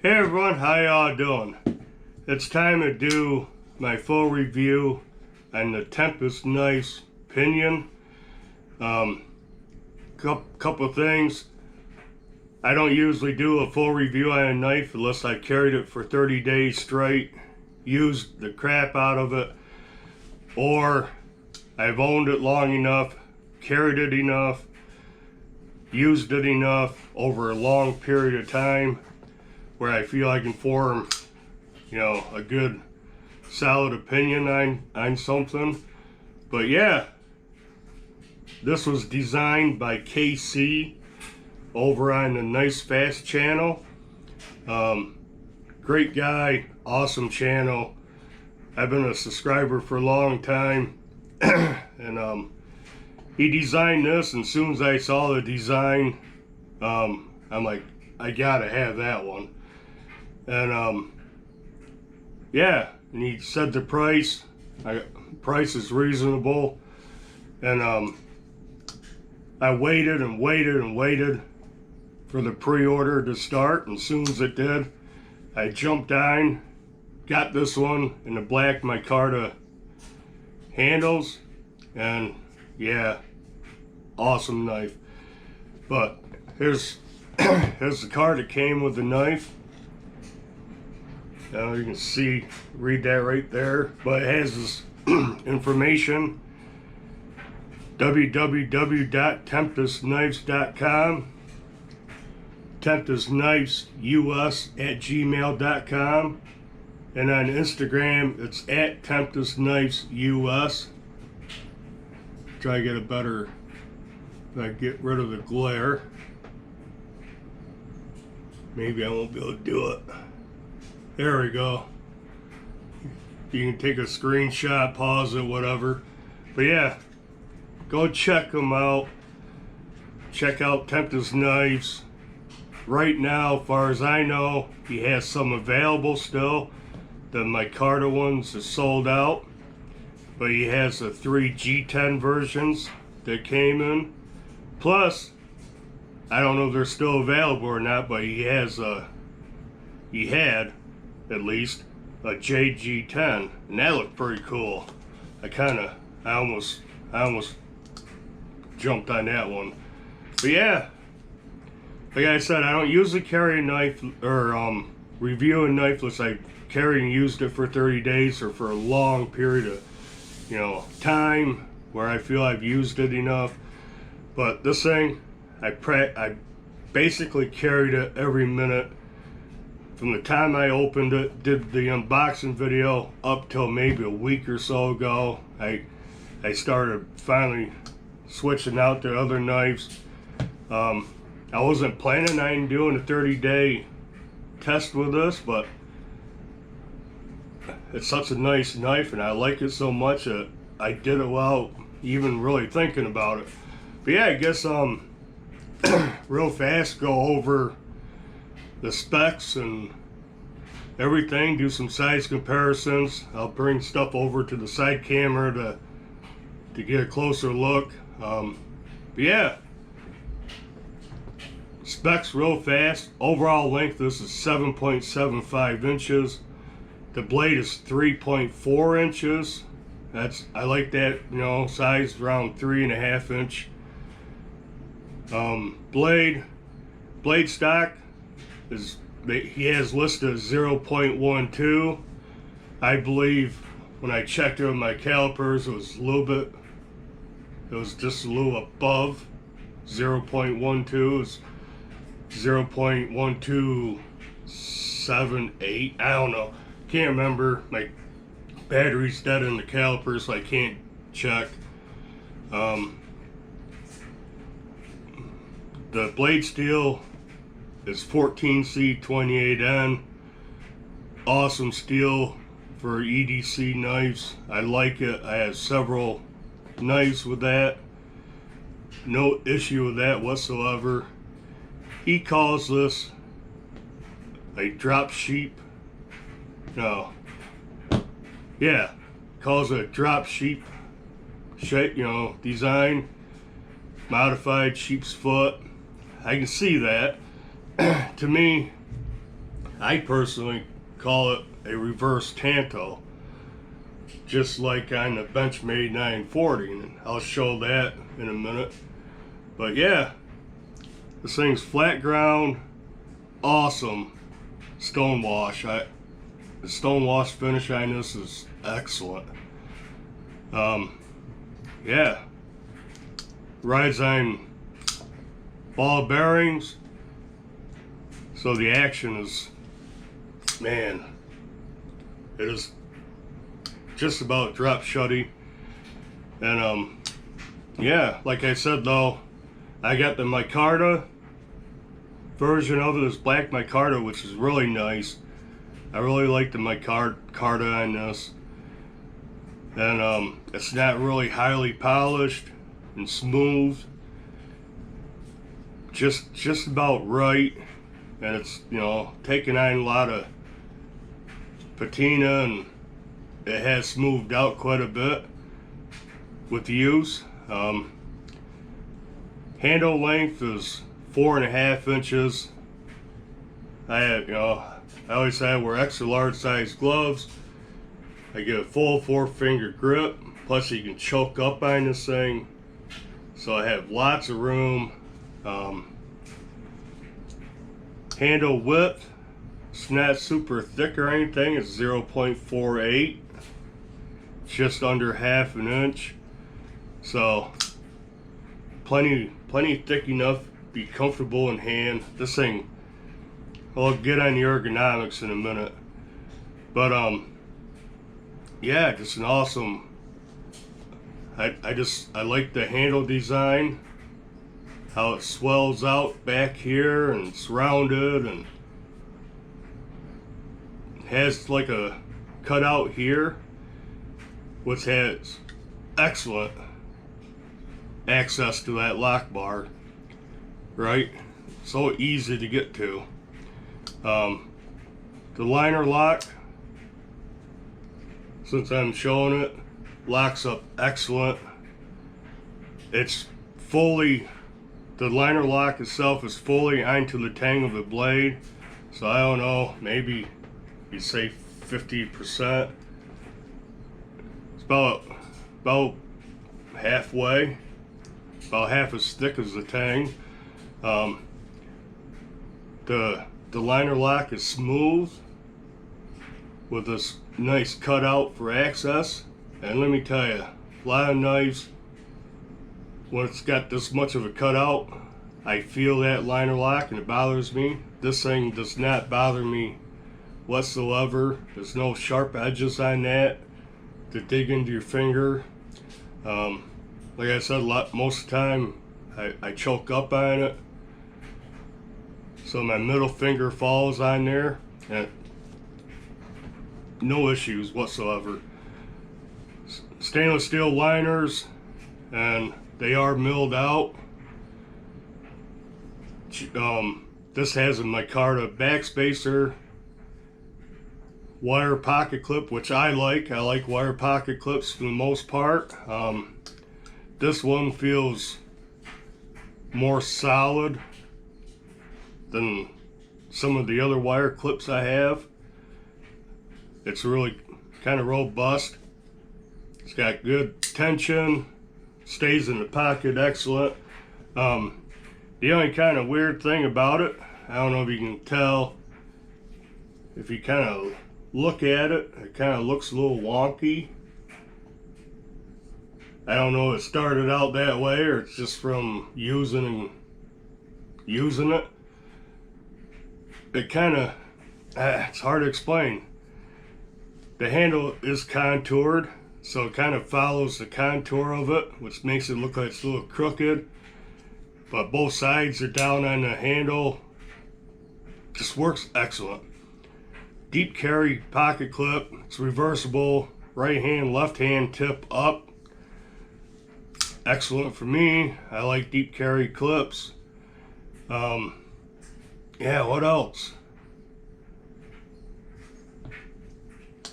Hey everyone, how y'all doing? It's time to do my full review on the Tempest Knives Pinion. Couple things. I don't usually do a full review on a knife unless I've carried it for 30 days straight, used the crap out of it, or I've owned it long enough, carried it enough, used it enough over a long period of time where I feel I can form, a good solid opinion on something. But yeah, this was designed by KC over on the KnivesFast channel. Great guy, awesome channel. I've been a subscriber for a long time. And he designed this, and as soon as I saw the design, I'm like, I gotta have that one. And yeah, and he said the price. Price is reasonable. And I waited and waited and waited for the pre-order to start, and as soon as it did, I jumped on, got this one in the black micarta handles, and yeah, awesome knife. But here's the card that came with the knife. Now you can read that right there, but it has this information: www.tempestknives.com, tempestknivesus@gmail.com, and on Instagram it's at tempestknivesus. Try to get a better, get rid of the glare. Maybe I won't be able to do it. There we go. You can take a screenshot, pause it, whatever. But yeah, go check them out. Check out Tempest Knives. Right now, as far as I know, he has some available still. The micarta ones are sold out. But he has the 3 G10 versions that came in. Plus, I don't know if they're still available or not, but he had at least a JG10, and that looked pretty cool. I almost jumped on that one. But yeah, like I said, I don't usually carry a knife or review a knife unless I carried and used it for 30 days or for a long period of time where I feel I've used it enough. But this thing, I basically carried it every minute from the time I opened it, did the unboxing video, up till maybe a week or so ago. I started finally switching out to other knives. I wasn't planning on doing a 30-day test with this, but it's such a nice knife and I like it so much that I did it without even really thinking about it. But yeah, I guess real fast go over the specs and everything, do some size comparisons. I'll bring stuff over to the side camera to get a closer look. But yeah, specs real fast. Overall length, this is 7.75 inches. The blade is 3.4 inches. I like that, size around 3.5 inch. Blade stock is, he has listed as 0.12. I believe when I checked it with my calipers, it was just a little above 0.12. It's 0.1278. I don't know. Can't remember. My battery's dead in the calipers, so I can't check. The blade steel is 14C28N. Awesome steel for EDC knives. I like it. I have several knives with that. No issue with that whatsoever. He calls this a drop sheep. No. Yeah. Calls it a drop sheep shape, design. Modified sheep's foot. I can see that. To me, I personally call it a reverse tanto, just like on the Benchmade 940, and I'll show that in a minute. But yeah, this thing's flat ground, awesome stone wash. The stone wash finish on this is excellent. Yeah, rides on ball bearings, so the action is, man, it is just about drop shutty. And yeah, like I said though, I got the micarta version of it, this black micarta, which is really nice. I really like the micarta on this. And it's not really highly polished and smooth, just about right. And it's, you know, taking on a lot of patina, and it has smoothed out quite a bit with the use. Handle length is 4.5 inches. I always say I wear extra large size gloves. I get a full 4-finger grip, plus you can choke up on this thing, so I have lots of room. Handle width, it's not super thick or anything, it's 0.48, just under 1/2 inch, so plenty thick enough to be comfortable in hand. This thing, I'll get on the ergonomics in a minute, but yeah, just an awesome. I like the handle design, how it swells out back here and it's rounded and has like a cutout here, which has excellent access to that lock bar, right? So easy to get to. The liner lock, since I'm showing it, locks up excellent. It's fully, the liner lock itself is fully onto the tang of the blade, so I don't know, maybe you'd say 50%. It's about halfway, about half as thick as the tang. The liner lock is smooth with this nice cutout for access, and let me tell you, a lot of knives, when it's got this much of a cutout, I feel that liner lock and it bothers me. This thing does not bother me whatsoever. There's no sharp edges on that to dig into your finger. Like I said, most of the time I choke up on it, so my middle finger falls on there, and no issues whatsoever. Stainless steel liners, and they are milled out. This has a micarta backspacer, wire pocket clip, which I like. I like wire pocket clips for the most part. This one feels more solid than some of the other wire clips I have. It's really kind of robust. It's got good tension, stays in the pocket excellent. The only kind of weird thing about it, I don't know if you can tell, if you kind of look at it, it kind of looks a little wonky. I don't know if it started out that way or it's just from using it. It kind of, it's hard to explain. The handle is contoured, so it kind of follows the contour of it, which makes it look like it's a little crooked. But both sides are down on the handle. Just works excellent. Deep carry pocket clip. It's reversible. Right hand, left hand tip up. Excellent for me. I like deep carry clips. Yeah, what else?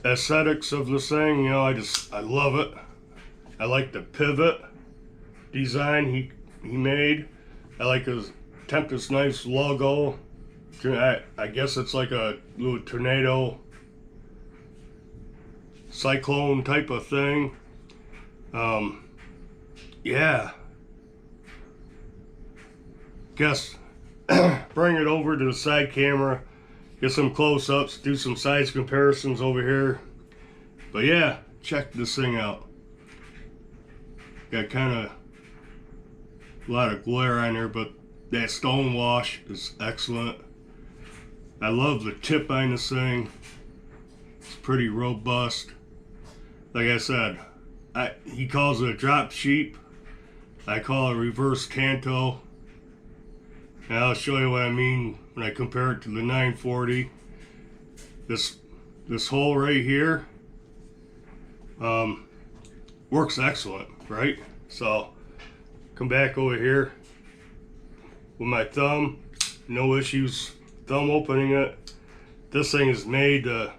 Aesthetics of this thing, you know, I love it. I like the pivot design he made. I like his Tempest Knives logo I guess it's like a little tornado, cyclone type of thing. Yeah. Guess bring it over to the side camera, get some close-ups, do some size comparisons over here. But yeah, check this thing out. Got kind of a lot of glare on there, but that stone wash is excellent. I love the tip on this thing. It's pretty robust. Like I said, he calls it a drop sheep. I call it a reverse canto. And I'll show you what I mean when I compare it to the 940. This hole right here works excellent, right? So come back over here with my thumb, no issues thumb opening it. This thing is made to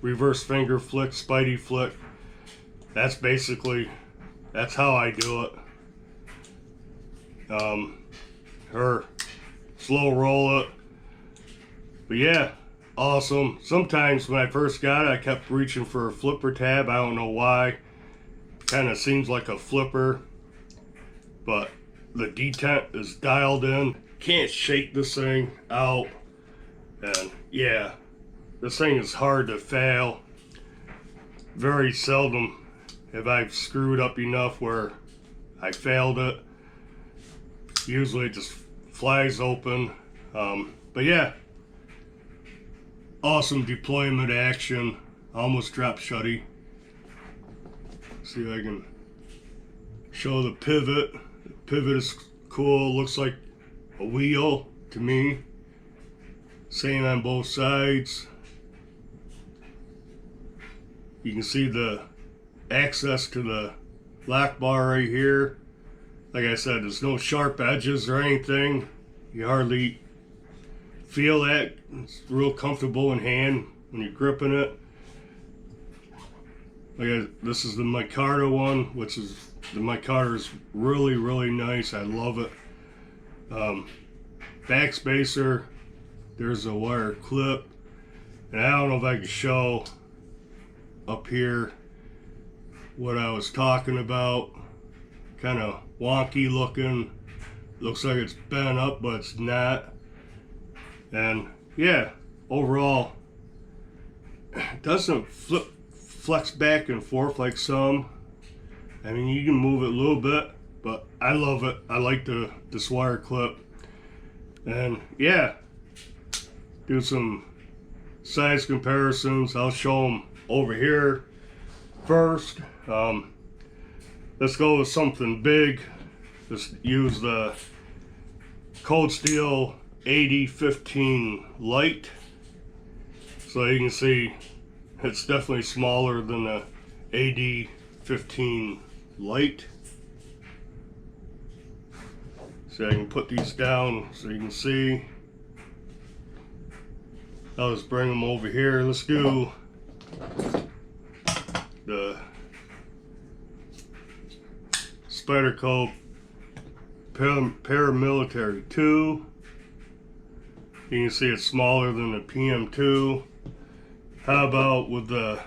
reverse finger flick, spidey flick. That's how I do it. Or slow roll it. But yeah, awesome. Sometimes when I first got it, I kept reaching for a flipper tab. I don't know why. Kind of seems like a flipper, but the detent is dialed in. Can't shake this thing out. And yeah, this thing is hard to fail. Very seldom have I screwed up enough where I failed it. Usually it just flies open. But yeah, awesome deployment action. Almost dropped shutty. See if I can show the pivot. The pivot is cool. Looks like a wheel to me. Same on both sides. You can see the access to the lock bar right here. Like I said, there's no sharp edges or anything. You hardly feel that. It's real comfortable in hand when you're gripping it. This is the micarta one, which is the micarta is really, really nice. I love it. Back spacer. There's a wire clip, and I don't know if I can show up here what I was talking about. Kind of wonky looking. Looks like it's bent up, but it's not. And yeah, overall, it doesn't flex back and forth like some. I mean, you can move it a little bit, but I love it. I like this wire clip. And yeah, do some size comparisons. I'll show them over here first. Let's go with something big. Just use the Cold Steel 8015 Light. So you can see it's definitely smaller than the AD15 Light. So I can put these down so you can see. I'll just bring them over here. Let's do the Spyderco Paramilitary 2. You can see it's smaller than the PM2. How about with the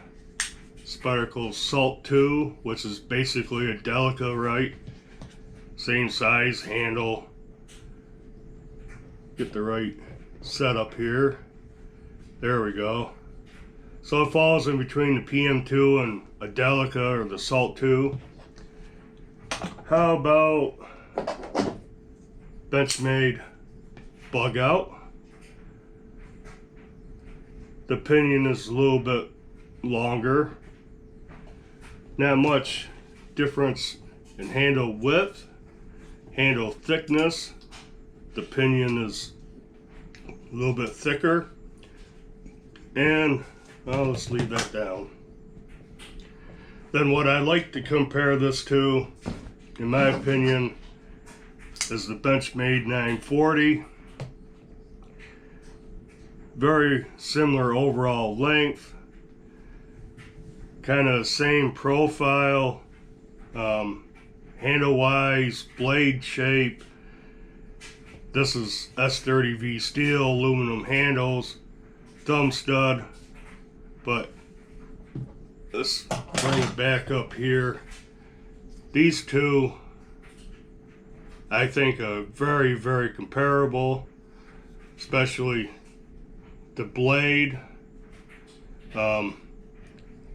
Spyderco Salt 2, which is basically a Delica, right? Same size, handle. Get the right setup here. There we go. So it falls in between the PM2 and a Delica or the Salt 2. How about Benchmade Bug Out? The pinion is a little bit longer. Not much difference in handle width, handle thickness. The pinion is a little bit thicker. And let's leave that down. Then what I like to compare this to, in my opinion, is the Benchmade 940. Very similar overall length, kind of same profile, handle wise, blade shape. This is S30V steel, aluminum handles, thumb stud, but let's bring it back up here. These two, I think, are very, very comparable, especially the blade. You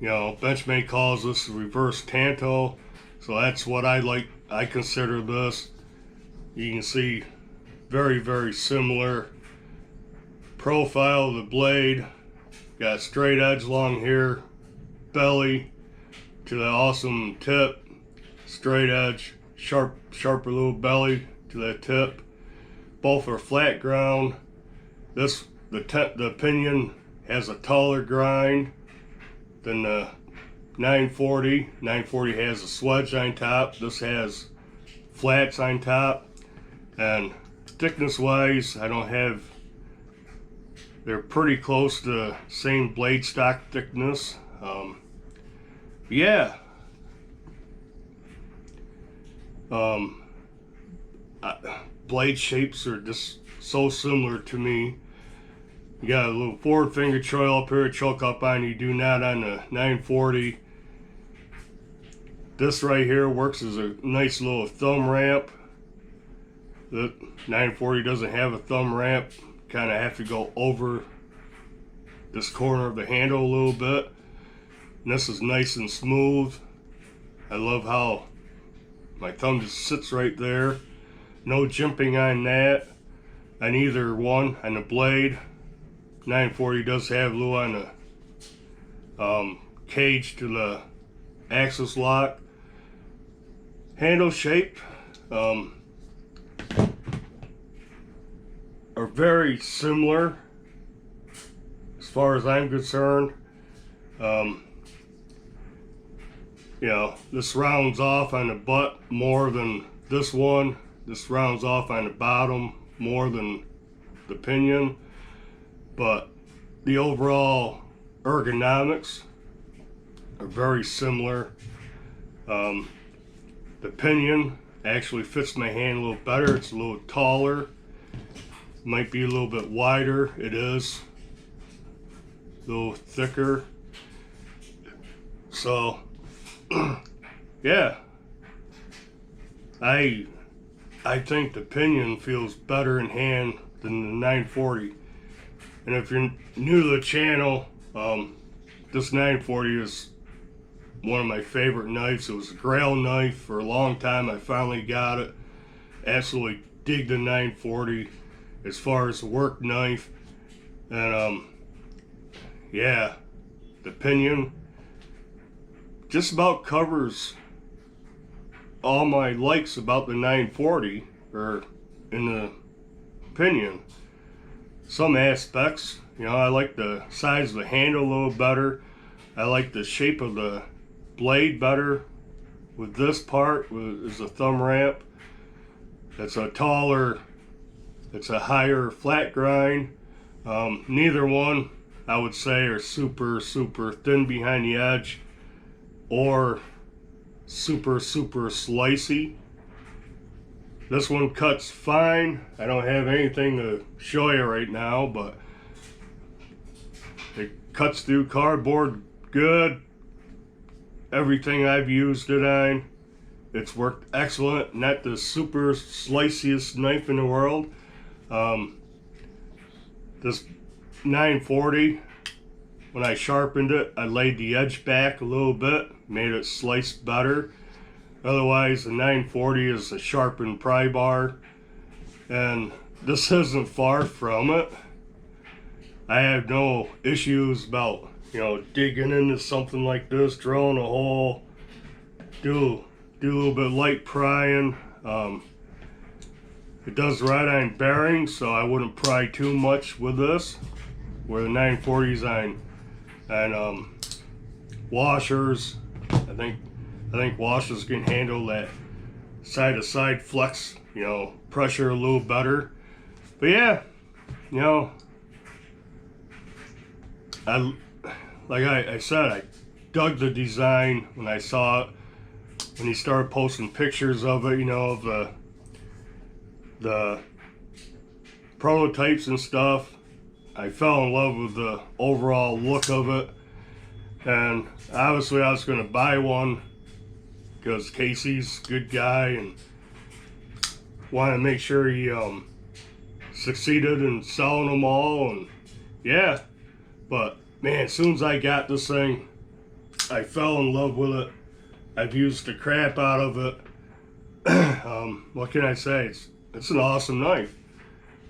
know, Benchmade calls this reverse tanto, so that's what I like. I consider this. You can see very, very similar profile of the blade. Got straight edge along here, belly to the awesome tip, straight edge, sharper little belly to that tip. Both are flat ground. The pinion has a taller grind than the 940. 940 has a swedge on top. This has flats on top. And thickness wise, they're pretty close to the same blade stock thickness. Yeah. Blade shapes are just so similar to me. You got a little forward finger choil up here, choke up on. You do not on the 940. This right here works as a nice little thumb ramp. The 940 doesn't have a thumb ramp. Kind of have to go over this corner of the handle a little bit. And this is nice and smooth. I love how my thumb just sits right there. No jimping on that, on either one, on the blade. 940 does have a little on the cage to the axis lock. Handle shape are very similar as far as I'm concerned. You know, this rounds off on the butt more than this one. This rounds off on the bottom more than the pinion. But the overall ergonomics are very similar. The pinion actually fits my hand a little better. It's a little taller. Might be a little bit wider. It is a little thicker. So, yeah. I think the pinion feels better in hand than the 940. And if you're new to the channel, this 940 is one of my favorite knives. It was a grail knife for a long time. I finally got it. Absolutely dig the 940 as far as a work knife. And yeah, the pinion just about covers all my likes about the 940 or in the pinion. Some aspects, you know, I like the size of the handle a little better. I like the shape of the blade better with this part, is a thumb ramp. It's a taller, it's a higher flat grind. Neither one, I would say, are super thin behind the edge or super slicey. This one cuts fine. I don't have anything to show you right now, but it cuts through cardboard good. Everything I've used it on, it's worked excellent. Not the super sliciest knife in the world. This 940, when I sharpened it, I laid the edge back a little bit, made it slice better. Otherwise, the 940 is a sharpened pry bar, and this isn't far from it. I have no issues about, you know, digging into something like this, drilling a hole, do a little bit of light prying. It does ride-on bearings, so I wouldn't pry too much with this. Where the 940's on washers, I think washers can handle that side-to-side flex, you know, pressure a little better. But yeah, you know, like I said, I dug the design when I saw it. When he started posting pictures of it, you know, of the prototypes and stuff. I fell in love with the overall look of it, and obviously I was going to buy one because Casey's a good guy and wanted to make sure he succeeded in selling them all. And yeah, but man, as soon as I got this thing, I fell in love with it. I've used the crap out of it. What can I say? It's an awesome knife.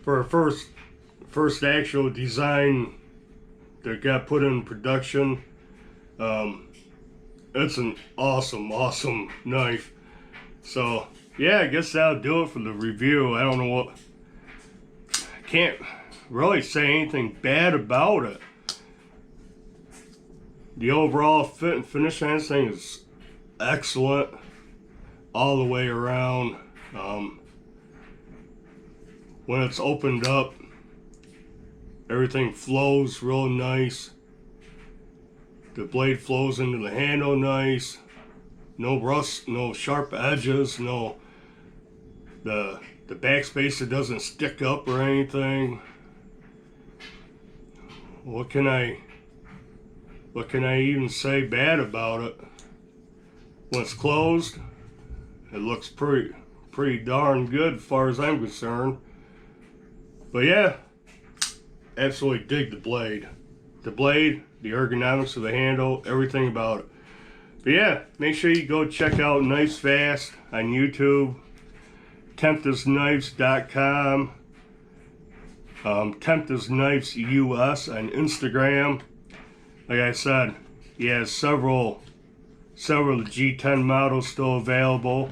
For a first actual design that got put in production, it's an awesome knife. So yeah, I guess that'll do it for the review. I don't know what, I can't really say anything bad about it. The overall fit and finish on this thing is excellent all the way around. When it's opened up, everything flows real nice. The blade flows into the handle nice. No rust, no sharp edges, no the backspacer doesn't stick up or anything. What can I even say bad about it? When it's closed, it looks pretty darn good as far as I'm concerned. But yeah, absolutely dig the blade. The blade, the ergonomics of the handle, everything about it. But yeah, make sure you go check out KnivesFast on YouTube, TempestKnives.com, Tempest Knives US on Instagram. Like I said, he has several G10 models still available,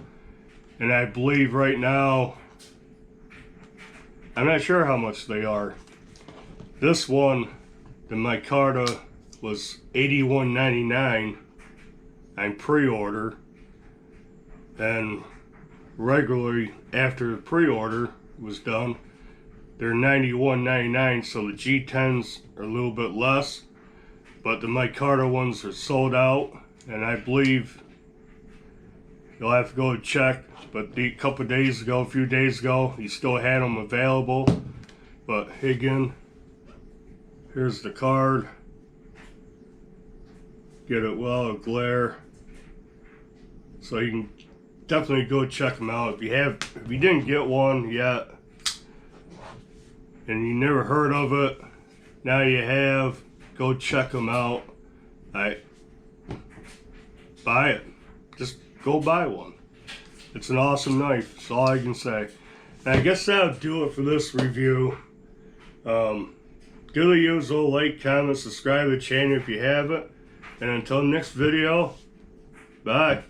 and I believe right now, I'm not sure how much they are. This one, the micarta, was $81.99 on pre-order, and regularly after the pre-order was done, they're $91.99. So the G10s are a little bit less, but the micarta ones are sold out, and I believe you'll have to go check. But a few days ago, he still had them available. But again, here's the card. Get it well, a glare. So you can definitely go check them out. If you didn't get one yet, and you never heard of it, now you have. Go check them out. Buy it. Just go buy one. It's an awesome knife. That's all I can say. And I guess that'll do it for this review. Do the usual, like, comment, subscribe to the channel if you haven't. And until next video, bye.